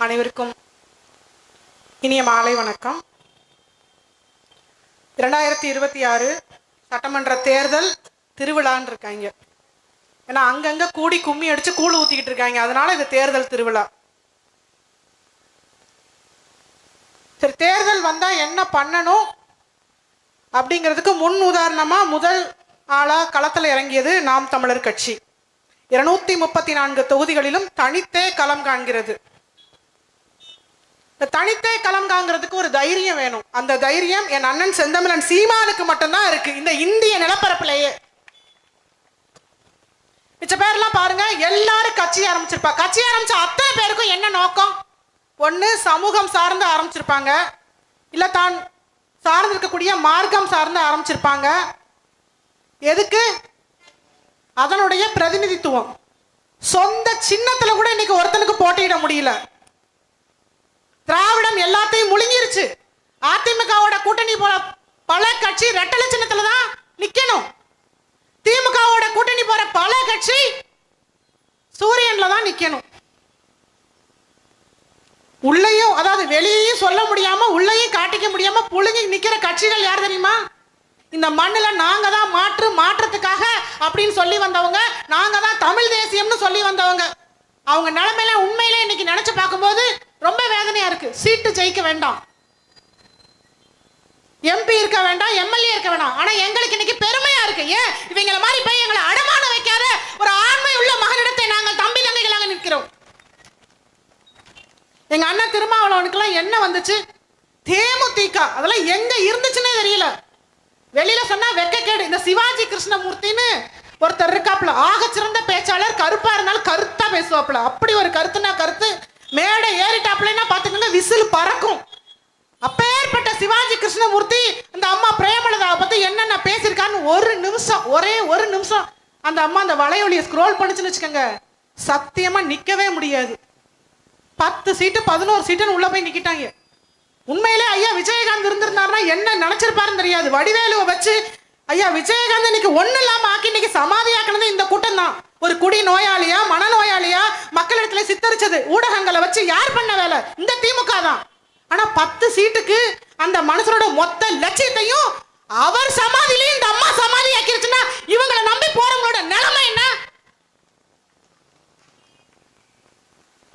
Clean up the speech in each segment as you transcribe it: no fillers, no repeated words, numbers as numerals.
அனைவருக்கும் இனிய மாலை வணக்கம். 2026 சட்டமன்ற தேர்தல் திருவிழான்னு இருக்காங்க. ஏன்னா அங்கங்க கூடி கும்மி அடிச்சு கூழ் ஊத்திக்கிட்டு இருக்காங்க. அதனால இது தேர்தல் திருவிழா. சரி, தேர்தல் வந்தா என்ன பண்ணணும் அப்படிங்கிறதுக்கு முன் உதாரணமா முதல் ஆளா களத்தில் இறங்கியது நாம் தமிழர் கட்சி. 234 தொகுதிகளிலும் தனித்தே களம் காண்கிறது. தனித்தே களம் காண்கிறதுக்கு ஒரு தைரியம் வேணும். அந்த தைரியம் என் அண்ணன் செந்தமிழன் சீமானுக்கு மட்டும்தான் இருக்கு இந்த இந்திய நிலப்பரப்பிலேயே. மிச்ச பேர்லாம் பாருங்க, எல்லாரும் கட்சி ஆரம்பிச்சிருப்பா. கட்சி ஆரம்பிச்ச அத்தனை பேருக்கும் என்ன நோக்கம்? ஒன்று சமூகம் சார்ந்து ஆரம்பிச்சிருப்பாங்க, இல்லை தான் சார்ந்து இருக்கக்கூடிய மார்க்கம் சார்ந்து ஆரம்பிச்சிருப்பாங்க. எதுக்கு? அதனுடைய பிரதிநிதித்துவம். சொந்த சின்னத்துல கூட இன்னைக்கு ஒருத்தனுக்கு போட்டியிட முடியல. திராவிடம் எல்லாத்தையும் முழுங்கிருச்சு. அதிமுகவோட கூட்டணி போல பல கட்சி ரெட்டலை சின்னத்துல தான் நிக்கணும். திமுகவோட கூட்டணி போற பல கட்சி சூரியன்ல தான் நிக்கணும். உள்ளேயும், அதாவது வெளியையும் சொல்ல முடியாம உள்ளேயும் காட்டிக்க முடியாம புழுங்கி நிக்கிற கட்சிகள் யார் தெரியுமா? இந்த மண்ணில் நாங்க தான் மாற்றத்துக்காக அப்படின்னு சொல்லி வந்தவங்க, நாங்க தான் தமிழ் தேசியம்னு சொல்லி வந்தவங்க. அவங்க நிலைமையில உண்மையிலே இன்னைக்கு நினைச்சு பார்க்கும்போது ரொம்ப வேதனையா இருக்கு. சீட்டு ஜெயிக்க வேண்டாம், எம்பி இருக்க வேண்டாம், எம்எல்ஏ இருக்க வேண்டாம். ஆனா எங்களுக்கு இன்னைக்கு பெருமையா இருக்கு. ஏன் இவங்கள மாதிரி போய் எங்களை அடமான வைக்காத ஒரு ஆண்மை உள்ள மகனிடத்தை நாங்கள் தம்பி தங்கைகளாக நிற்கிறோம். எங்க அண்ணன் திருமாவளவனுக்கெல்லாம் என்ன வந்துச்சு? தேமுதிக அதெல்லாம் எங்க இருந்துச்சுன்னே தெரியல. வெளியில சொன்னா வெக்கக்கேடு. இந்த சிவாஜி கிருஷ்ணமூர்த்தின்னு ஒருத்தர் இருக்காப்ல, ஆக சிறந்த பேச்சாளர், கருப்பா இருந்தாலும் கருத்தா பேசுவாப்ல. அப்படி ஒரு கருத்துனா கருத்து. மேடை ஏறிட்டாப்லன்னா பாத்துக்கோங்க, விசில் பறக்கும். அப்பேற்பட்ட சிவாஜி கிருஷ்ணமூர்த்தி அந்த அம்மா பிரேமலதாவை பத்தி என்னென்ன பேசியிருக்கான்னு ஒரு நிமிஷம், ஒரே ஒரு நிமிஷம் அந்த அம்மா அந்த வலையொலியை ஸ்க்ரோல் பண்ணிச்சுன்னு வச்சுக்கோங்க, சத்தியமா நிக்கவே முடியாது. 10 சீட்டு 11 சீட்டுன்னு உள்ள போய் நிக்கிட்டாங்க. உண்மையிலே ஐயா விஜயகாந்த் இருந்திருந்தாருன்னா என்ன நினைச்சிருப்பாருன்னு தெரியாது. வடிவேலுவை வச்சு ஐயா விஜயகாந்த் இன்னைக்கு ஒண்ணு இல்லாம ஆக்கி இன்னைக்கு சமாதியாக்குனது இந்த கூட்டம் தான். ஒரு குடி நோயாளியா மனநோயாளியா மக்களிடத்துல சித்தரிச்சது ஊடகங்களை வச்சு யார் பண்ண வேலை? இந்த திமுக தான். ஆனா 10 சீட்டுக்கு அந்த மனுஷனோட மொத்த லட்சியத்தையும் அவர் சமாதியிலையும் இந்த அம்மா சமாதி ஆக்கிருச்சுன்னா இவங்களை நம்பி போறவங்களோட நிலைமை என்ன?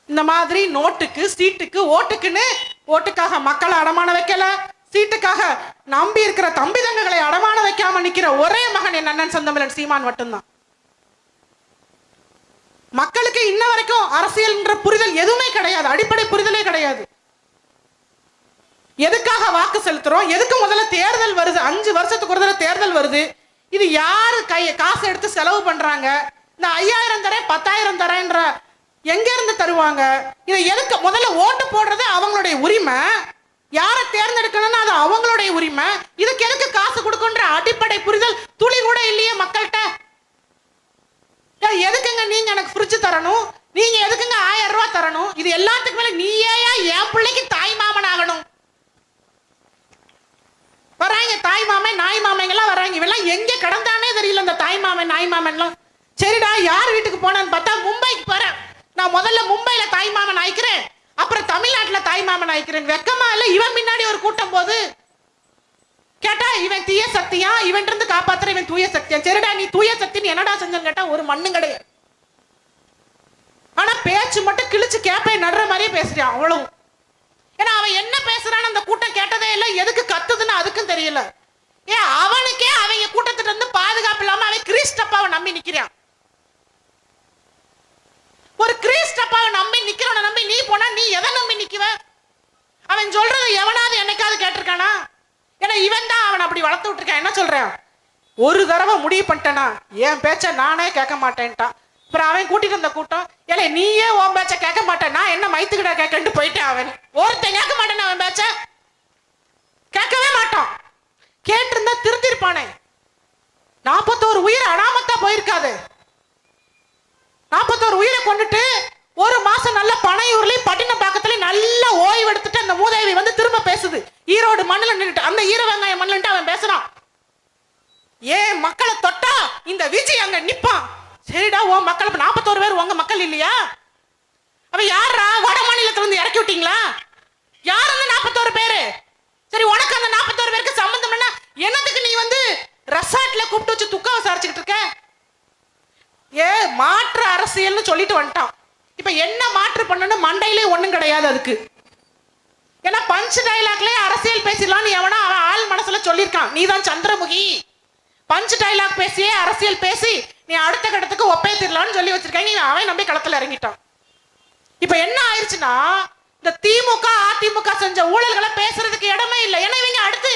இந்த மாதிரி நோட்டுக்கு சீட்டுக்கு ஓட்டுக்குன்னு ஓட்டுக்காக மக்களை அடமான வைக்கல, சீட்டுக்காக நம்பி இருக்கிற தம்பி தங்கங்களை அடமான வைக்காம நிக்கிற ஒரே மகன் என் அண்ணன் செந்தமிழன் சீமான் மட்டும்தான். மக்களுக்கு இன்ன வரைக்கும் அரசியல் புரிதல் எதுவுமே கிடையாது, அடிப்படை புரிதலே கிடையாது. எதுக்காக வாக்கு செலுத்துறோம்? எதுக்கு முதல்ல தேர்தல் வருது? 5 வருஷத்துக்கு ஒரு தடவை தேர்தல் வருது. இது யாரு காசு எடுத்து செலவு பண்றாங்க? இந்த 5000 தரேன் 10,000 தரேன்ற எங்க இருந்து தருவாங்க? இதை எதுக்கு? முதல்ல ஓட்டு போடுறது அவங்களுடைய உரிமை, யாரை தேர்ந்தெடுக்கணும்னு அது அவங்களுடைய உரிமை. இதுக்கு எதுக்கு காசு கொடுக்குன்ற அடிப்படை புரிதல் துளி கூட இல்லையே மக்கள்கிட்ட. எதுக்குங்க நீங்க எனக்கு ஃப்ரிட்ஜ் தரணும், நீங்க எதுக்குங்க 1000 ரூபாய் தரணும்? இது எல்லாத்துக்கு மேல நீயே என் பிள்ளைக்கு தாய் மாமன் ஆகணும். வராங்க தாய் மாமன் நாய் மாமங்கெல்லாம் வராங்க. இவெல்லாம் எங்க கடந்தானே தெரியல இந்த தாய் மாமன் நாய் மாமன்லாம். சரிடா, யார் வீட்டுக்கு போனான்னு பார்த்தா மும்பைக்கு போறேன். நான் முதல்ல மும்பையில தாய் மாமன் ஆயிக்கிறேன், அப்புறம் தமிழ்நாட்டுல தாய் மாமன் ஆயிக்கிறேன். வெக்கமா இல்ல? இவன் முன்னாடி ஒரு கூட்டம் போது கேட்டா இவன் தீய சக்தியா, இவன் இருந்து காப்பாத்துற இவன் தூய சக்தியா? சரிடா, நீ தூய சக்தின்னு என்னடா செஞ்சன்னு கேட்டா ஒரு மண்ணும் கிடையாது. ஆனா பேச்சு மட்டும் கிழிச்சு கேப்பை நடுற மாதிரியே பேசுறான் அவ்வளவு. ஏன்னா அவன் என்ன பேசுறான்னு அந்த கூட்டம் கேட்டதே இல்லை, எதுக்கு கத்துதுன்னு அதுக்கும் தெரியல. ஏன் அவனுக்கே அவங்க கூட்டத்திட்ட இருந்து பாதுகாப்பு இல்லாம அவன் கிறிஸ்டப்பாவை நம்பி நிக்கிறான். ஒரு கிறிஸ்டப்பாவை நம்பி நிக்கிறவனை நம்பி நீ போனா நீ எதை நம்பி நிக்குவ? அவன் சொல்றது எவனாவது என்னைக்காவது கேட்டிருக்கானா? ஏன்னா இவன் தான் அவன் அப்படி வளர்த்து விட்டுருக்கான். என்ன சொல்றான்? ஒரு தடவை முடிவு பண்ணிட்டேனா என் பேச்ச நானே கேட்க மாட்டேன்ட்டான். அப்புறம் அவன் கூட்டிட்டு வந்த கூட்டம், ஏலே நீயே உன் பேச்ச கேட்க மாட்டேன், நான் என்ன மைத்துக்கிட்ட கேட்கட்டு போயிட்டேன். அவன் ஒருத்தன் கேட்க மாட்டேன், அவன் பேச்ச கேட்கவே மாட்டான். கேட்டிருந்தா திருத்திருப்பானே. 41 உயிர் அனாமத்தா போயிருக்காது. 41 உயிரை கொண்டுட்டு ஒரு மாசம் நல்ல பனையூர்லயும் பட்டினப்பாக்கத்துலயும் நல்ல ஓய்வு எடுத்துட்டு அந்த மூதேவி வந்து திரும்ப பேசுது. ஈரோடு மண்ணில் நின்றுட்டு அந்த ஈர வெங்காய மண்ணில் அவன் பேசுறான். ஏன் மக்களை தொட்டா இந்த விஜய் அங்க நிப்பான். சரிடா, உன் மக்கள் 41 பேர் உங்க மக்கள் இல்லையா? அவன் யாரா வட மாநிலத்துல இருந்து இறக்கி இருக்குன்னு சொல்லிட்டு வந்துட்டான். இப்ப என்ன மாற்று பண்ணணும், மண்டையிலே ஒண்ணும் கிடையாது அதுக்கு. ஏன்னா பஞ்ச் டைலாக்லயே அரசியல் பேசிடலாம்னு எவனா அவன் ஆள் மனசுல சொல்லியிருக்கான். நீ தான் சந்திரமுகி, பஞ்ச் டைலாக் பேசியே அரசியல் பேசி நீ அடுத்த கட்டத்துக்கு ஒப்பேத்திடலாம்னு சொல்லி வச்சிருக்காங்க. அவன் நம்பி களத்துல இறங்கிட்டான். இப்ப என்ன ஆயிடுச்சுன்னா, இந்த திமுக அதிமுக செஞ்ச ஊழல்களை பேசுறதுக்கு இடமே இல்லை. ஏன்னா இவங்க அடுத்து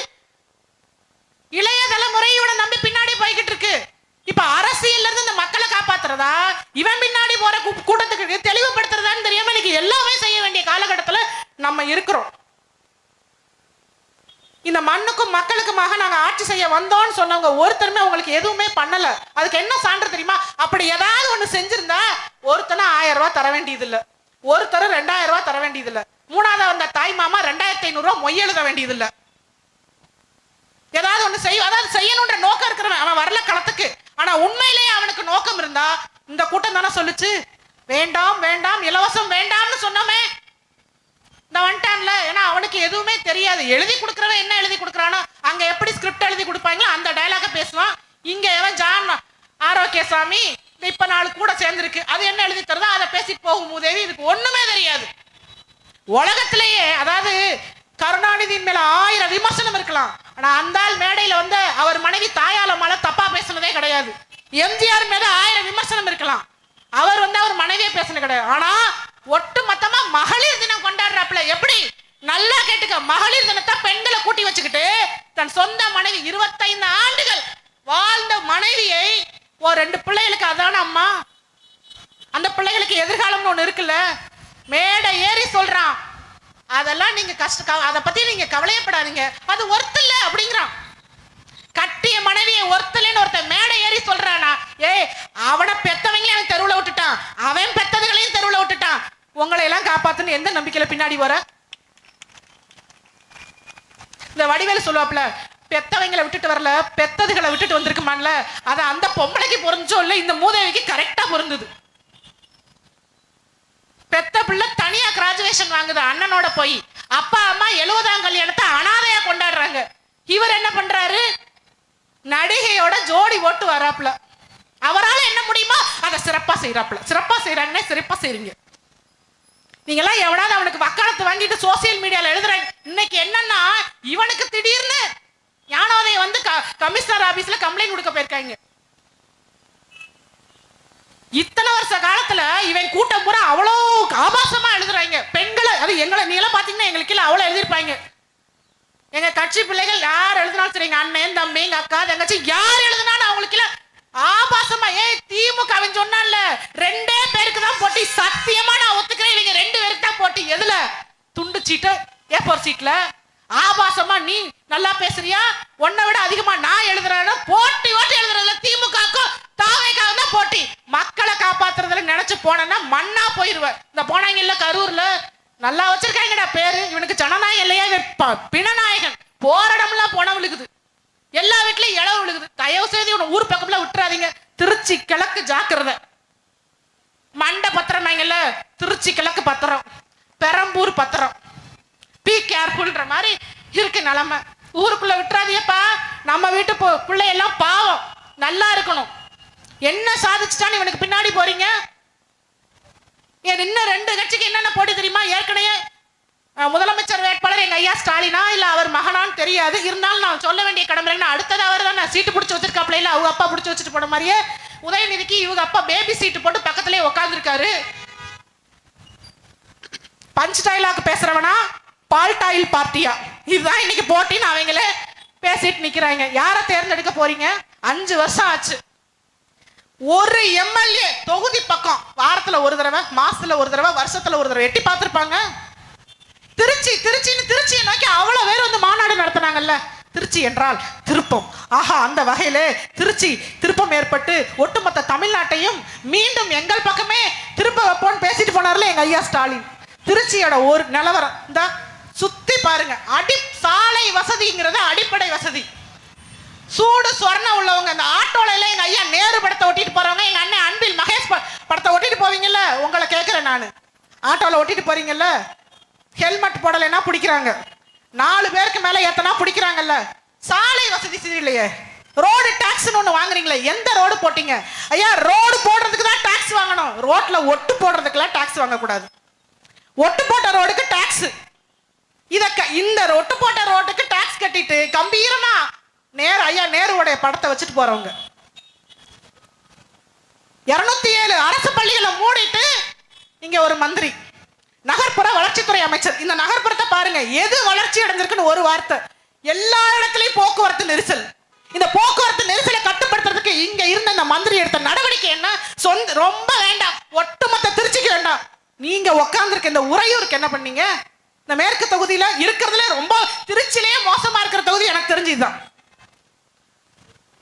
இளைய தலைமுறை இவனை நம்பி பின்னாடி போய்கிட்டு இருக்கு. இப்ப அரசியல்ல இருந்து இந்த மக்களை காப்பாத்துறதா, இவன் பின்னாடி போற கூட்டத்துக்கு தெளிவுபடுத்துறதான்னு தெரியாம இன்னைக்கு எல்லாமே செய்ய வேண்டிய காலகட்டத்துல நம்ம இருக்கிறோம். இந்த மண்ணுக்கும் மக்களுக்குமாக நாங்க ஆட்சி செய்ய வந்தோம்னு சொன்னவங்க ஒருத்தருமே உங்களுக்கு எதுவுமே பண்ணல. அதுக்கு என்ன சான்று தெரியுமா? அப்படி ஏதாவது ஒண்ணு செஞ்சிருந்தா ஒருத்தனை 1000 ரூபாய் தர வேண்டியது இல்ல, ஒருத்தர் 2000 ரூபாய் தர வேண்டியது இல்ல, மூணாவது வந்த தாய் மாமா 2500 ரூபாய் மொய் எழுத வேண்டியது இல்ல. ஏதாவது ஒண்ணு செய்ய, அதாவது செய்யணும்ன்ற நோக்கம் இருக்கிறவன் அவன் வரல களத்துக்கு. ஆனா உண்மையிலேயே அவனுக்கு நோக்கம் இருந்தா இந்த கூட்டம் தானே சொல்லுச்சு, வேண்டாம் வேண்டாம் இலவசம் வேண்டாம்னு சொன்னோமே, இந்த வந்துட்டான்ல. ஏன்னா அவனுக்கு எதுவுமே தெரியாது. எழுதி கொடுக்குறவன் என்ன எழுதி கொடுக்குறானோ, அங்க எப்படி ஸ்கிரிப்ட் எழுதி கொடுப்பாங்களோ அந்த டைலாக பேசுவான். இங்க எவன் ஜான் ஆரோக்கியசாமி இப்ப 4 கூட சேர்ந்துருக்கு, அது என்ன எழுதி தருதோ அதை பேசிட்டு போகும் மூதேவி. இதுக்கு ஒண்ணுமே தெரியாது. உலகத்திலேயே அதாவது கருணாநிதியின் மேல 1000 விமர்சனம் இருக்கலாம், ஆனா அந்த மேடையில வந்து அவர் மனைவி தாயால மேல தப்பா பேசுனதே கிடையாது. எம்ஜிஆர் மேல 1000 விமர்சனம் இருக்கலாம், அவர் வந்து அவர் மனைவியே பேசுனது கிடையாது. ஆனா ஒட்டு மொத்தமா மகளிர் தினம் கொண்டாடுறாப்ல. எப்படி? நல்லா கேட்டுக்க, மகளிர் தினத்தை பெண்களை கூட்டி வச்சுக்கிட்டு தன் சொந்த மனைவி 25 ஆண்டுகள் வாழ்ந்த மனைவியை, ஒரு 2 பிள்ளைகளுக்கு அதான அம்மா, அந்த பிள்ளைகளுக்கு எதிர்காலம்னு ஒண்ணு இருக்குல்ல, மேடை ஏறி சொல்றான். அதெல்லாம் நீங்க அதை பத்தி நீங்க கவலையப்படாதீங்க, அது ஒர்த் இல்ல அப்படிங்கிறான். கட்டிய மனைவியை ஒருத்தலன்னு ஒருத்தன் மேடை ஏறி சொல்றானா, ஏய் அவனை பெத்தவங்களையும் அவன் தெருவுல விட்டுட்டான், அவன் பெத்ததுகளையும் தெருவுல விட்டுட்டான், உங்களை எல்லாம் காப்பாத்துன்னு எந்த நம்பிக்கையில பின்னாடி வர? இந்த வடிவேலு சொல்லுவாப்ல, பெத்தவங்களை விட்டுட்டு வரல பெத்ததுகளை விட்டுட்டு வந்திருக்குமான்ல, அது அந்த பொம்பளைக்கு பொருந்துச்சோ இல்ல இந்த மூதேவிக்கு கரெக்டா பொருந்தது. பெத்த பிள்ளை தனியா கிராஜுவேஷன் வாங்குது அண்ணனோட போய், அப்பா அம்மா 70ஆம் கல்யாணத்தை அனாதையா கொண்டாடுறாங்க. இவர் என்ன பண்றாரு, நடிகையோட ஜோடி ஓட்டு வராப்ல, அவரால் என்ன முடியுமோ அதை சிறப்பா செய்யறாப்ல. சிறப்பா செய்யறாங்கன்னா சிறப்பா செய்றீங்க. நீங்க எல்லாம் எவனாவது அவனுக்கு வக்காலத்து வாங்கிட்டு சோசியல் மீடியால எழுதுறாங்க. இன்னைக்கு என்னன்னா, இவனுக்கு திடீர்னு ஞானோதயம் வந்து கமிஷனர் ஆபீஸ்ல கம்ப்ளைண்ட் கொடுக்க போயிருக்காங்க. இத்தனை வருஷ காலத்துல இவன் கூட்டம் பூரா அவ்வளோ ஆபாசமா எழுதுறாங்க பெண்களை. அது எங்களை நீங்களா பாத்தீங்கன்னா எங்களுக்கு இல்ல அவ்வளவு எழுதிருப்பாங்க. எங்க கட்சி பிள்ளைகள் யார் எழுதினாலும் சரி, எங்க அண்ணன் தம்பி எங்க அக்கா தங்கச்சி யார் எழுதினாலும் அவங்களுக்கு இல்ல ஆபாசமா. திமுக சொன்னால 2 பேருக்கு தான் போட்டி, சத்தியமா நான் ஒத்துக்கிறேன், இவங்க 2 பேருக்கு தான் போட்டி. எதுல? துண்டு சீட்டு A4 சீட்ல. ஆபாசமா நீ நல்லா பேசுறியா, உன்னை விட அதிகமா நான் எழுதுறேன்னா போட்டி ஓட்டு எழுதுறதுல திமுகக்கும் தாவேக்காவும் தான் போட்டி. மக்களை காப்பாத்துறதுல நினைச்சு போனா மண்ணா போயிருவேன். இந்த போனாங்க இல்ல கரூர்ல நல்லா வச்சிருக்காங்கடா பேரு, இவனுக்கு ஜனநாயகம் இல்லையா, பிணநாயகன். போராடம்லாம் போன விழுகுது, எல்லா வீட்லயும் இளவு விழுகுது. தயவு செய்து இவனை ஊர் பக்கம்ல விட்டுறாதீங்க. திருச்சி கிழக்கு ஜாக்கிரதை, மண்டை பத்திரமாங்கல்ல, திருச்சி கிழக்கு பத்திரம், பெரம்பூர் பத்திரம், பி கேர்ஃபுல்ன்ற மாதிரி இருக்கு நிலைமை. ஊருக்குள்ள விட்டுறாதீங்கப்பா. நம்ம வீட்டு பிள்ளையெல்லாம் பாவம், நல்லா இருக்கணும். என்ன சாதிச்சுட்டான்னு இவனுக்கு பின்னாடி போறீங்க. இன்னும் 2 கட்சிக்கு என்னென்ன போட்டி தெரியுமா? ஏற்கனவே முதலமைச்சர் வேட்பாளர் எங்க ஐயா ஸ்டாலினா இல்ல அவர் மகனான்னு தெரியாது, இருந்தாலும் நான் சொல்ல வேண்டிய கடமை. அடுத்தது அவர் தான் சீட்டு பிடிச்சி வச்சிருக்காப்ல, இல்ல அவங்க அப்பா பிடிச்சி வச்சுட்டு போன மாதிரியே உதயநிதிக்கு இவங்க அப்பா பேபி சீட்டு போட்டு பக்கத்திலே உட்கார்ந்துருக்காரு. பஞ்ச் டைலாக் பேசுறவனா பால்டாயில் பார்ட்டியா, இதுதான் இன்னைக்கு போட்டின்னு அவங்களே பேசிட்டு நிக்கிறாங்க. யாரை தேர்ந்தெடுக்க போறீங்க? 5 வருஷம் ஆச்சு. ஒரு எம்எல்ஏ தொகுதி பக்கம் வாரத்துல ஒரு தடவை, மாசத்துல ஒரு தடவை, வருஷத்துல ஒரு தடவை எட்டி பார்த்திருப்பாங்க. திருச்சியை நோக்கி அவ்வளவு பேர் வந்து மாநாடு நடத்தினாங்கல்ல. திருச்சி என்றால் திருப்பம். ஆஹா, அந்த வகையில திருப்பம் ஏற்பட்டு ஒட்டுமொத்த தமிழ்நாட்டையும் மீண்டும் எங்கள் பக்கமே திரும்ப வைப்போன்னு பேசிட்டு போனார்ல எங்க ஐயா ஸ்டாலின். திருச்சியோட ஒரு நிலவரம் இந்த சுத்தி பாருங்க. சாலை வசதிங்கிறது அடிப்படை வசதி. சூடு சொர்ணம் உள்ளவங்க இந்த ஆட்டோல எல்லாம் எங்க ஐயா நேரு படத்தை ஒட்டிட்டு போறவங்க, எங்க அண்ணன் அன்பில் மகேஷ் படத்தை ஒட்டிட்டு போவீங்கல்ல, உங்களை கேட்கிறேன் நானு. ஆட்டோல ஒட்டிட்டு போறீங்கல்ல, ஹெல்மெட் போடலைன்னா பிடிக்கிறாங்க, 4 பேருக்கு மேல எத்தனா பிடிக்கிறாங்கல்ல. சாலை வசதி சரியில்லையே, ரோடு டாக்ஸ்னு ஒண்ணு வாங்குறீங்களே, எந்த ரோடு போட்டீங்க? ஐயா, ரோடு போடுறதுக்கு தான் டாக்ஸ் வாங்கணும், ரோட்ல ஒட்டு போடுறதுக்குலாம் டாக்ஸ் வாங்கக்கூடாது. ஒட்டு போட்ட ரோடுக்கு டாக்ஸ். இந்த ஒட்டு போட்ட ரோட்டுக்கு டாக்ஸ் கட்டிட்டு கம்பீரமா ஐயா நேருடைய படத்தை வச்சுட்டு போறவங்க 207 அரசு பள்ளிகளை மூடிட்டு இங்க ஒரு மந்திரி, நகர்ப்புற வளர்ச்சித்துறை அமைச்சர். இந்த நகர்ப்புறத்தை பாருங்க, எது வளர்ச்சி அடைஞ்சிருக்குன்னு ஒரு வார்த்தை. எல்லா இடத்துலயும் போக்குவரத்து நெரிசல். இந்த போக்குவரத்து நெரிசலை கட்டுப்படுத்துறதுக்கு இங்க இருந்த இந்த மந்திரி எடுத்த நடவடிக்கை என்ன? ரொம்ப வேண்டாம், ஒட்டுமொத்த திருச்சிக்கு வேண்டாம், நீங்க உட்கார்ந்துருக்க இந்த உறையூருக்கு என்ன பண்ணீங்க? இந்த மேற்கு தொகுதியில இருக்கிறதுல ரொம்ப திருச்சிலேயே மோசமா இருக்கிற தொகுதி எனக்கு தெரிஞ்சுதான்.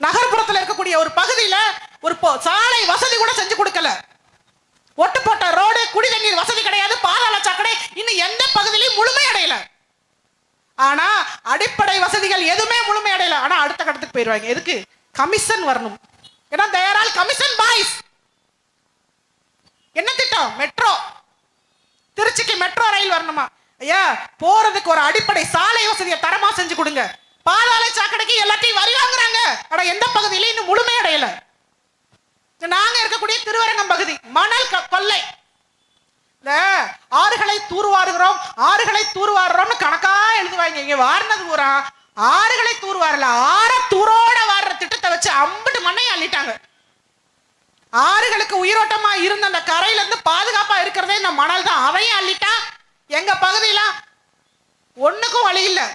நகர்ப்புறத்தில் இருக்கக்கூடிய ஒரு பகுதியில ஒரு சாலை வசதி கூட செஞ்சு கொடுக்கல. ஒட்டு போட்ட ரோடு, குடி தண்ணீர் வசதி கிடையாது, பாதாள சாக்கடை இன்னும் எந்த பகுதியிலும் முழுமை அடையல. ஆனா அடிப்படை வசதிகள் எதுவுமே முழுமை அடையல. ஆனா அடுத்த கட்டத்துக்கு போயிருவாங்க. எதுக்கு? கமிஷன் வரணும். ஏன்னா தேரால் கமிஷன் பாய்ஸ். என்ன திட்டம்? மெட்ரோ. திருச்சிக்கு மெட்ரோ ரயில் வரணுமா? ஐயா, போறதுக்கு ஒரு அடிப்படை சாலை வசதியை தரமா செஞ்சு கொடுங்க. பாதாள சாக்கடைக்கு எல்லாத்தையும் வரி வாங்குறாங்க. ஆனா எந்த பகுதியில இன்னும் முழுமை அடையல. நாங்க இருக்கக்கூடிய திருவரங்கம் பகுதி மணல் கொள்ளை. இந்த ஆறுகளை தூர்வாருகிறோம், ஆறுகளை தூர்வாருறோம்னு கணக்கா எழுதுவாங்க. இங்க வாரினது பூரா ஆறுகளை தூர்வாரல, தூரோட வாடுற திட்டத்தை வச்சு அம்பிட்டு மண்ணையை அள்ளிட்டாங்க. ஆறுகளுக்கு உயிரோட்டமா இருந்த அந்த கரையில இருந்து பாதுகாப்பா இருக்கிறதே இந்த மணல் தான். அவையும் அள்ளிட்டா எங்க பகுதியில ஒண்ணுக்கும் வழி இல்லை.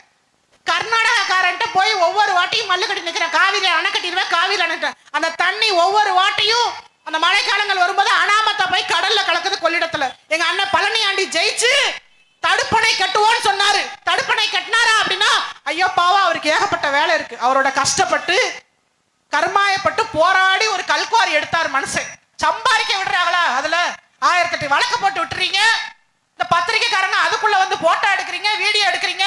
கர்நாடகாரன்ட்டு போய் ஒவ்வொரு வாட்டியும் மல்லு கட்டி நிக்கிற, காவிரி அணை கட்டிடுவேன், காவிரி அணை. அந்த தண்ணி ஒவ்வொரு வாட்டியும் அந்த மழைக்காலங்கள் வரும்போது அனாமத்தை போய் கடல்ல கலக்குது கொள்ளிடத்துல. எங்க அண்ணன் பழனி ஆண்டி ஜெயிச்சு தடுப்பணை கட்டுவோன்னு சொன்னாரு. தடுப்பணை கட்டினாரா அப்படின்னா ஐயோ பாவம், அவருக்கு ஏகப்பட்ட வேலை இருக்கு. அவரோட கஷ்டப்பட்டு கர்மாயப்பட்டு போராடி ஒரு கல்குவாரி எடுத்தார் மனுஷன். சம்பாதிக்க விடுறாங்களா? அதுல 1008 வழக்கு போட்டு விட்டுறீங்க. இந்த பத்திரிகைக்காரங்க அதுக்குள்ள வந்து போட்டோ எடுக்கிறீங்க, வீடியோ எடுக்கிறீங்க.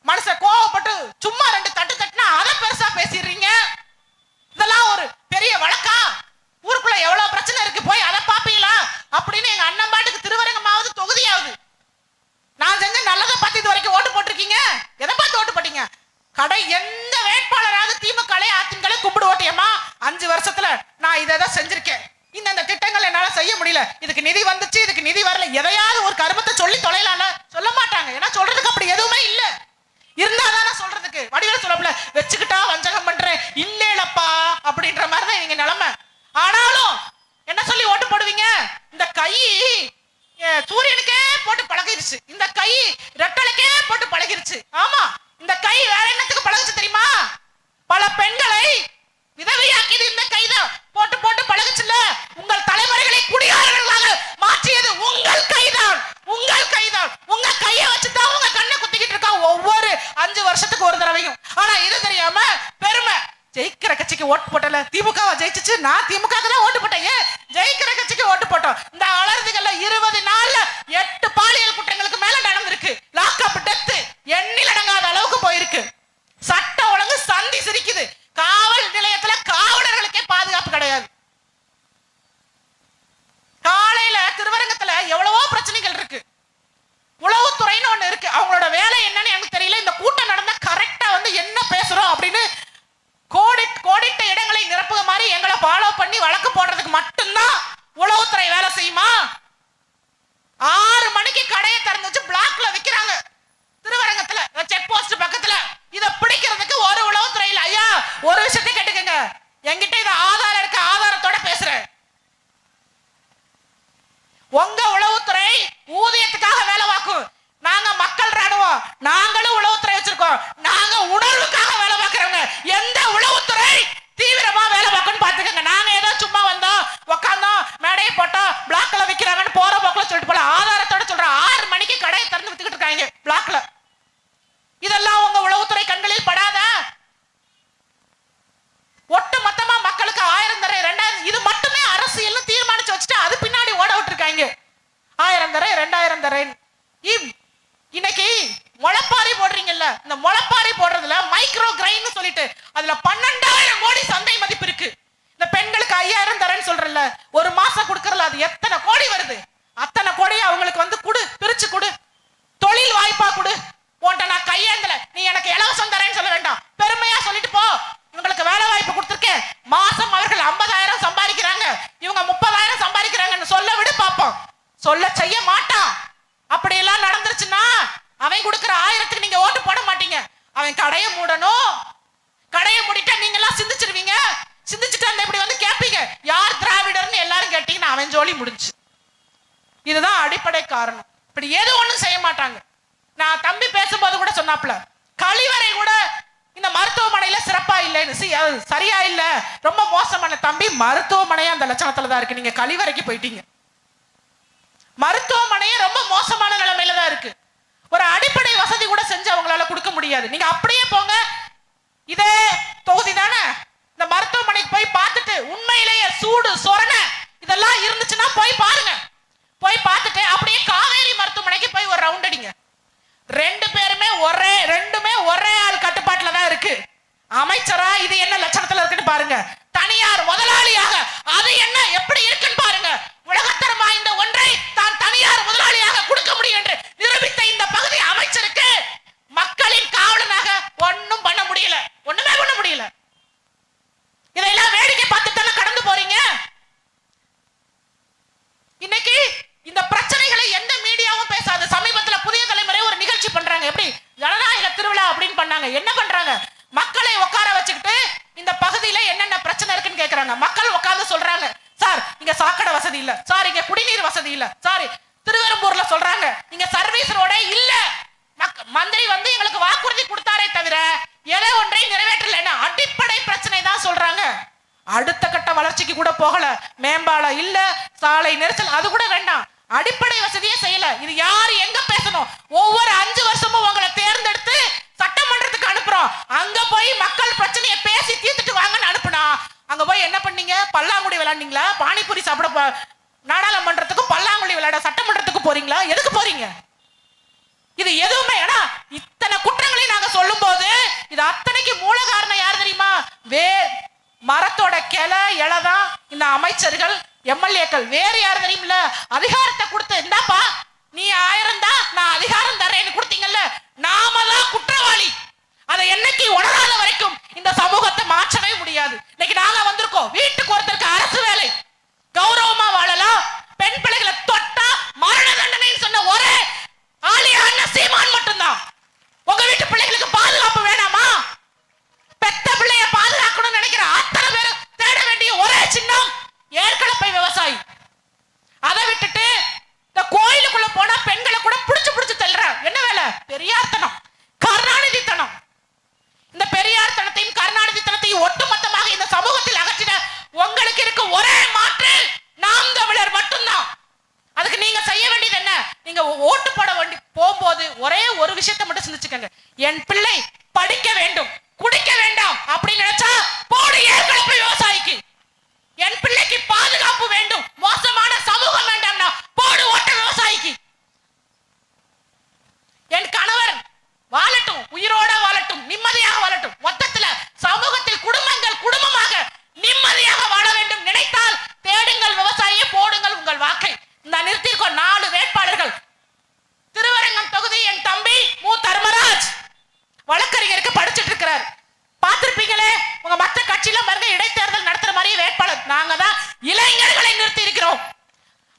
மனுஷன் கோவப்பட்டு சும்மா 2 தட்டு தட்டுனா அதை பெருசா பேசிடுறீங்க. இதெல்லாம் ஒரு பெரிய வழக்கா? ஊருக்குள்ள எவ்வளவு பிரச்சனை இருக்கு, போய் அதை பாப்பீங்களா அப்படின்னு எங்க அண்ணன் பாட்டுக்கு திருவரங்கமாவது தொகுதியாவது நான் செஞ்ச நல்லதை பார்த்து இது வரைக்கும் ஓட்டு போட்டிருக்கீங்க. எதை பார்த்து ஓட்டு போட்டீங்க? கடை எந்த வேட்பாளராவது திமுக அதிமுக கும்பிடு ஓட்டியம்மா 5 வருஷத்துல நான் இதை செஞ்சிருக்கேன், இந்த திட்டங்கள் என்னால செய்ய முடியல, இதுக்கு நிதி வந்துச்சு, இதுக்கு நிதி வரல, எதையாவது ஒரு கருமத்தை சொல்லி தொலைலால? சொல்ல மாட்டாங்க. ஏன்னா சொல்றதுக்கு அப்படி எதுவுமே இல்ல. இருந்தாதானே சொல்றதுக்கு. வடிவேல் சொல்லப்பல வச்சுக்கிட்டா வஞ்சகம் பண்றேன் இல்லப்பா அப்படின்ற மாதிரிதான் நீங்க நிலைமை. ஆனாலும் என்ன சொல்லி ஓட்டு போடுவீங்க? இந்த கை சூரியனுக்கே போட்டு பழகிருச்சு, இந்த கை ரெட்டலுக்கே போட்டு பழகிருச்சு. ஆமா, இந்த கை வேற என்னத்துக்கு பழகுச்சு தெரியுமா? பல பெண்களை விதவையாக்கியது இந்த கைதான். போட்டு போட்டு பழகுச்சுல்ல. உங்கள் தலைமுறைகளை குடியாரர்களாக மாற்றியது உங்கள் கைதான், உங்கள் கைதான். உங்க கையை வச்சுதான் உங்க கண்ணை குத்திக்கிட்டு இருக்கா ஒவ்வொரு 5 வருஷத்துக்கு ஒரு தடவையும். ஆனா இது தெரியாம பெருமை, ஜெயிக்கிற கட்சிக்கு ஓட்டு போட்டல, திமுக ஜெயிச்சிச்சு, நான் திமுக தான் ஓட்டு போட்டேன், ஜெயிக்கிற கட்சிக்கு ஓட்டு போட்டோம். இந்த அலர்ஜிகள்ல 20 நாள்ல 8 பாலியல் குற்றங்களுக்கு மேல நடந்திருக்கு. லாக்அப் டெத் எண்ணில் அடங்காத அளவுக்கு போயிருக்கு. சட்ட ஒழுங்கு சந்தி சிரிக்குது. காவல் நிலையத்துல காவலர்களுக்கே பாதுகாப்பு கிடையாது. காலையில திருவரங்கத்துல எவ்வளவோ பிரச்சனைகள் இருக்கு. உளவுத்துறைன்னு ஒண்ணு இருக்கு, அவங்களோட வேலை என்னன்னு எனக்கு தெரியல. இந்த கூட்டம் நடந்தா கரெக்டா வந்து என்ன பேசுறோம் அப்படின்னு கோடிட்ட இடங்களை நிரப்புக மாதிரி எங்களை ஃபாலோ பண்ணி வழக்கு போடுறதுக்கு மட்டும்தான் உளவுத்துறை வேலை செய்யுமா? 6 மணிக்கு கடையை திறந்து வச்சு பிளாக்ல விக்கிறாங்க திருவரங்கத்துல, செக் போஸ்ட் பக்கத்துல. இதை பிடிக்கிறதுக்கு ஒரு உளவுத்துறை இல்ல. ஐயா, ஒரு விஷயத்தை கேட்டுக்கங்க, என்கிட்ட இது ஆதாரம் இருக்கு, ஆதாரத்தோட பேசுறேன். உங்க உளவுத்துறை ஊதியத்துக்காக வேலை பார்க்கும், நாங்க மக்கள் ராணுவம், நாங்களும் உளவுத்துறை வச்சிருக்கோம், நாங்க உணர்வுக்காக வேலை பார்க்கிறவங்க. எந்த உளவுத்துறை தீவிரமா வேலை பார்க்கணும் பாத்துக்கங்க. நாங்க ஏதோ சும்மா வந்தோம், உட்காந்தோம், மேடையை போட்டோம், பிளாக்ல விக்கிறாங்கன்னு போற போக்குல சொல்லிட்டு போல. ஆதாரத்தோட சொல்றோம். 6 மணிக்கு கடையை திறந்து வித்துக்கிட்டு இருக்காங்க பிளாக்ல. இதெல்லாம் உங்க உளவுத்துறை கண்களில் படாதா? ஒட்டு மொத்தமா மக்களுக்கு 1000 தரேன் 2000 இது மட்டுமே அரசியல் தீர்மானிச்சு வச்சுட்டு அது பின்னாடி ஓட விட்டுருக்காங்க. 1000 தரேன் 2000 தரேன். இன்னைக்கு முளைப்பாரி போடுறீங்கல்ல, இந்த முளைப்பாரி போடுறதுல மைக்ரோ கிரைன் சொல்லிட்டு அதுல 12,000 கோடி சந்தை மதிப்பு இருக்கு. இந்த பெண்களுக்கு 5000 தரேன்னு சொல்றல, ஒரு மாசம் கொடுக்கறல, அது எத்தனை கோடி வருது? அத்தனை கோடி அவங்களுக்கு வந்து குடு, பிரிச்சு குடு, தொழில் வாய்ப்பா குடு. போட்ட நான் கையேந்தல, நீ எனக்கு இலவசம் தரேன்னு சொல்ல வேண்டாம், பெருமையா சொல்லிட்டு போ. இவங்களுக்கு வேலை வாய்ப்பு அவன் கடையை மூடணும். கடையை மூடிட்டா நீங்க எல்லாம் சிந்திச்சிருவீங்க. சிந்திச்சுட்டு அந்த இப்படி வந்து கேட்பீங்க, யார் திராவிடர்னு எல்லாரும் கேட்டீங்கன்னா அவன் ஜோலி முடிஞ்சு. இதுதான் அடிப்படை காரணம். இப்படி எது ஒண்ணும் செய்ய மாட்டாங்க. நான் தம்பி பேசும்போது கூட சொன்னாப்ல, கழிவறை கூட இந்த மருத்துவமனையில சிறப்பா இல்லைன்னு. சரியா இல்ல, ரொம்ப மோசமான. தம்பி, மருத்துவமனையே அந்த லட்சணத்துல தான் இருக்கு. நீங்க கழிவறைக்கு போயிட்டீங்க. மருத்துவமனையே ரொம்ப மோசமான நிலைமையில தான் இருக்கு. ஒரு அடிப்படை வசதி கூட செஞ்சு அவங்களால கொடுக்க முடியாது. நீங்க அப்படியே போங்க, இதே தொகுதி தானே, இந்த மருத்துவமனைக்கு போய் பார்த்துட்டு உண்மையிலேயே சூடு சொரண இதெல்லாம் இருந்துச்சுன்னா போய் பாருங்க. போய் பார்த்துட்டு அப்படியே காவேரி மருத்துவமனைக்கு போய் ஒரு ரவுண்ட் அடிங்க. ரெண்டுமே ஒரே ஆள் கட்டுப்பாட்டுல தான் இருக்கு. அமைச்சரா இது என்ன லட்சணத்துல இருக்குன்னு பாருங்க. தனியார் முதலாளியாக அது என்ன எப்படி இருக்குன்னு பாருங்க. உலகத்தரம் வாய்ந்த ஒன்றை தான் தனியார் முதலாளியாக கொடுக்க முடியும் என்று நிரூபித்த இந்த பகுதி அமைச்சருக்கு மக்களின் காவலனாக ஒன்னும் பண்ண முடியல, ஒண்ணுமே பண்ண முடியல. இதெல்லாம் வேடிக்கை பார்த்து தானே கடந்து போறீங்க. இன்னைக்கு இந்த பிரச்சனைகளை எந்த மீடியாவும் பேசாது. சமீபத்தில் புதிய தலைமுறை ஒரு நிகழ்ச்சி பண்றாங்க. எப்படி ஜனநாயக திருவிழா அப்படின்னு பண்ணாங்க. என்ன பண்றாங்க, மக்களை உட்கார வச்சுக்கிட்டு இந்த பகுதியில என்னென்ன பிரச்சனை இருக்குன்னு கேக்குறாங்க. மக்கள் உட்கார்ந்து சொல்றாங்க, சார் இங்க சாக்கடை வசதி இல்ல, சார் இங்க குடிநீர் வசதி இல்ல, சார் திருவெரும்பூர்ல சொல்றாங்க இங்க சர்வீஸ் ரோடே இல்ல. மந்திரி வந்து எங்களுக்கு வாக்குறுதி கொடுத்தாரே தவிர எதை ஒன்றை நிறைவேற்றல. அடிப்படை பிரச்சனை தான் சொல்றாங்க. அடுத்த கட்ட வளர்ச்சிக்கு கூட போகல. மேம்பாலம் இல்ல, சாலை நெரிசல் அது கூட வேண்டாம், அடிப்படை வசதியே செய்யல. இது யாரு எங்க பேசணும்? ஒவ்வொரு 5 வருஷமும் உங்களை தேர்ந்தெடுத்து சட்டமன்றத்துக்கு அனுப்புறோம். அங்க போய் மக்கள் பிரச்சனையை பேசி தீர்த்துட்டு வாங்கன்னு அனுப்புனா அங்க போய் என்ன பண்ணீங்க? பல்லாங்குடி விளையாண்டீங்களா? பானிபூரி சாப்பிட நாடாளுமன்றத்துக்கு பல்லாங்குடி விளையாட சட்டமன்றத்துக்கு போறீங்களா? எதுக்கு போறீங்க? இது எதுவுமே இத்தனை குற்றங்களையும் நாங்க சொல்லும் போது இது அத்தனைக்கு மூல காரணம் யார் தெரியுமா? மரத்தோட கிளை இலைதான் இந்த அமைச்சர்கள் எம்எல்ஏக்கள். வேறு யாரு தெரியுமில்ல? அதிகாரத்தை கொடுத்து இந்தாப்பா நீ 1000 தான் நான் அதிகாரம் தரேன்னு கொடுத்தீங்கல்ல, நாம தான் குற்றவாளி. அதை என்னைக்கு உணராத வரைக்கும் இந்த சமூகத்தை மாற்றவே முடியாது. இன்னைக்கு நாங்க வந்திருக்கோம், வீட்டுக்கு ஒருத்தருக்கு அரசு வேலை, கௌரவமா வாழலாம், பெண் பிள்ளைகளை தொட்டா மரண தண்டனைன்னு சொன்ன ஒரே ஆலியா அண்ணன் சீமான் மட்டும்தான். உங்க வீட்டு பிள்ளைகளுக்கு பாதுகாப்பு வேணாமா? பெத்த பிள்ளைய பாதுகாக்கணும்னு நினைக்கிற அத்தனை பேரும் தேட வேண்டிய ஒரே சின்னம் ஏற்கனவே விவசாயி. அதை விட்டுட்டு இந்த கோயிலுக்குள்ள போனா பெண்களை கூட புடிச்சு தள்ளுற என்ன வேலை? பெரியார்த்தனம், கருணாநிதித்தனம். இந்த பெரியார்த்தனத்தையும் கருணாநிதித்தனத்தையும் ஒட்டுமொத்தமாக இந்த சமூகத்தில் அகற்றிட உங்களுக்கு இருக்க ஒரே மாற்று நாம் தமிழர் மட்டும்தான். அதுக்கு நீங்க செய்ய வேண்டியது என்ன? நீங்க ஓட்டு போட போகும்போது ஒரே ஒரு விஷயத்தை மட்டும் சிந்திச்சுக்கங்க. என் பிள்ளை படிக்க வேண்டும், குடிக்க வேண்டாம் அப்படின்னு நினைச்சா போடு ஏற்கனவே விவசாயிக்கு. என் பிள்ளைக்கு பாதுகாப்பு வேண்டும், மோசமான சமூகம் வேண்டாம்னா போடு ஓட்ட விவசாயிக்கு. என் கணவர் வாழட்டும், உயிரோட வாழட்டும், நிம்மதியாக வாழட்டும். மொத்தத்துல சமூகத்தில் குடும்பங்கள் குடும்பமாக நிம்மதியாக வாழ வேண்டும் நினைத்தால் தேடுங்கள் விவசாயியை, போடுங்கள் உங்கள் வாக்கை. இந்த நிறுத்திருக்கோம் 4 வேட்பாளர்கள். திருவரங்கம் தொகுதி என் தம்பி மு தர்மராஜ் வழக்கறிஞருக்கு படிச்சுட்டு இருக்கிறார். பார்த்திருப்பீங்களே, உங்க மற்ற கட்சியில பாருங்க இடைத்தேர்தல் நடத்துற மாதிரி வேட்பாளர். நாங்க தான் இளைஞர்களை நிறுத்தி இருக்கிறோம்.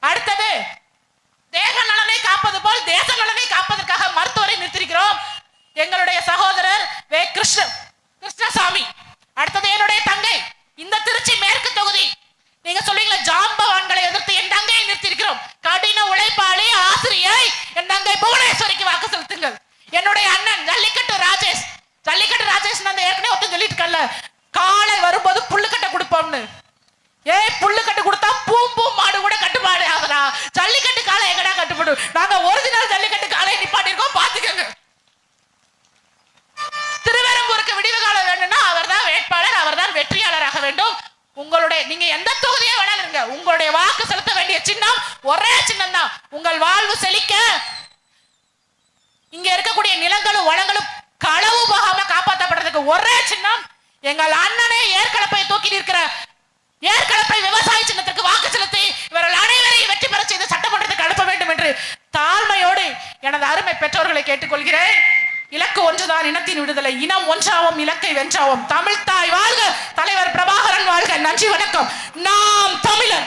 அடுத்தது தேக நலனை காப்பது போல் தேச நலனை காப்பதற்காக மருத்துவரை நிறுத்திருக்கிறோம். எங்களுடைய சகோதரர் வே கிருஷ்ணசாமி. அடுத்தது என்னுடைய தங்கை, இந்த திருச்சி மேற்கு தொகுதி. நீங்க சொல்லுவீங்களா ஜாம்பவான்களை எதிர்த்து என் தங்கையை நிறுத்திருக்கிறோம். கடின உழைப்பாளி ஆசிரியை என் தங்கை புவனேஸ்வரிக்கு வாக்கு செலுத்துங்கள். என்னுடைய அண்ணன் ஜல்லிக்கட்டு ராஜேஷ் நான் ஏற்கனவே ஒருத்தன் சொல்லிட்டு காலை வரும்போது புல்லுக்கட்டை கொடுப்போம்னு. புல்லுக்கட்டு கொடுத்தா பூம்பூ மாடு கூட கட்டுப்பாடு ஆகுதா? ஜல்லிக்கட்டு காலை எங்கடா கட்டுப்படும்? நாங்க ஒரிஜினல் ஜல்லிக்கட்டு காலையை நிப்பாட்டிருக்கோம், பாத்துக்கங்க. திருவெரும்பூருக்கு விடிவு காலம் வேணும்னா அவர் தான் வேட்பாளர், அவர் தான் வெற்றியாளராக வேண்டும். உங்களுடைய நீங்க எந்த தொகுதியே வேணாலும் இருங்க, உங்களுடைய வாக்கு செலுத்த வேண்டிய சின்னம் ஒரே சின்னம் தான். உங்கள் வாழ்வு செழிக்க இங்க இருக்கக்கூடிய நிலங்களும் வளங்களும் களவு போகாம காப்பாற்றப்படுறதுக்கு ஒரே சின்னம் எங்கள் அண்ணனே ஏற்கனவே தூக்கி நிற்கிற ஏற்கனவே விவசாய சின்னத்திற்கு வாக்கு செலுத்தி இவர்கள் அனைவரையும் வெற்றி பெற செய்து சட்டமன்றத்துக்கு அனுப்ப வேண்டும் என்று தாழ்மையோடு எனது அருமை பெற்றோர்களை கேட்டுக்கொள்கிறேன். இலக்கு ஒன்றுதான், இனத்தின் விடுதலை. இனம் ஒன்றாவும், இலக்கை வென்றாவும். தமிழ் தாய் வாழ்க, தலைவர் பிரபாகரன் வாழ்க. நன்றி, வணக்கம். நாம் தமிழர்.